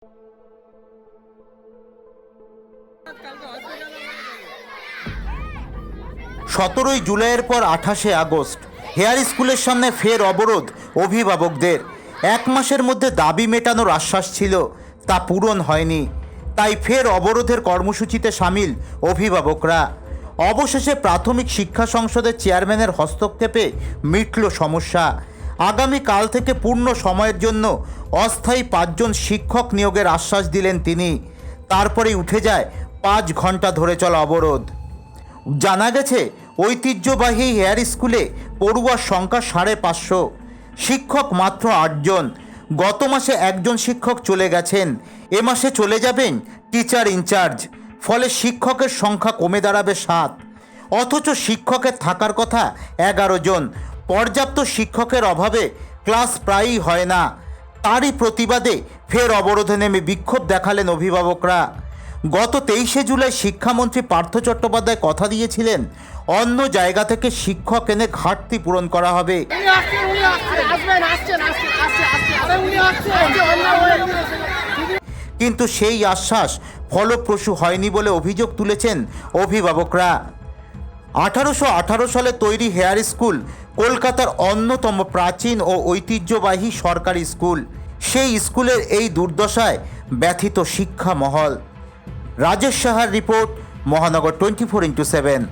17 জুলাইয়ের পর 28 August hair স্কুলের সামনে ফের অবরোধ অভিভাবকদের। এক মাসের মধ্যে দাবি মেটানোর আশ্বাস ছিল, তা পূরণ হয়নি। তাই ফের অবরোধের কর্মসূচিতে সামিল অভিভাবকরা। অবশেষে প্রাথমিক শিক্ষা সংসদের চেয়ারম্যানের হস্তক্ষেপে মিটল সমস্যা। আগামীকাল থেকে পূর্ণ সময়ের জন্য অস্থায়ী 5 জন শিক্ষক নিয়োগের আশ্বাস দিলেন তিনি। তারপরেই উঠে যায় 5 ঘন্টা ধরে চলা অবরোধ। জানা গেছে, ঐতিহ্যবাহী হেয়ার স্কুলে পড়ুয়ার সংখ্যা 550, শিক্ষক মাত্র 8 জন। গত মাসে 1 জন শিক্ষক চলে গেছেন, এ মাসে চলে যাবেন টিচার ইনচার্জ। ফলে শিক্ষকের সংখ্যা কমে দাঁড়াবে 7। অথচ শিক্ষকের থাকার কথা 11 জন। পর্যাপ্ত শিক্ষকের অভাবে ক্লাস প্রায়ই হয় না। তারই প্রতিবাদে ফের অবরোধে নেমে বিক্ষোভ দেখালেন অভিভাবকরা। গত 23 জুলাই শিক্ষামন্ত্রী পার্থ চট্টোপাধ্যায় কথা দিয়েছিলেন, অন্য জায়গা থেকে শিক্ষক এনে ঘাটতি পূরণ করা হবে। কিন্তু সেই আশ্বাস ফলপ্রসূ হয়নি বলে অভিযোগ তুলেছেন অভিভাবকরা। 1818 সালে তৈরি হেয়ার স্কুল কলকাতার অন্যতম প্রাচীন ও ঐতিহ্যবাহী সরকারি স্কুল। সেই স্কুলের এই দুর্দশায় ব্যথিত শিক্ষা মহল। রাজেশ সাহার রিপোর্ট, মহানগর 24x7।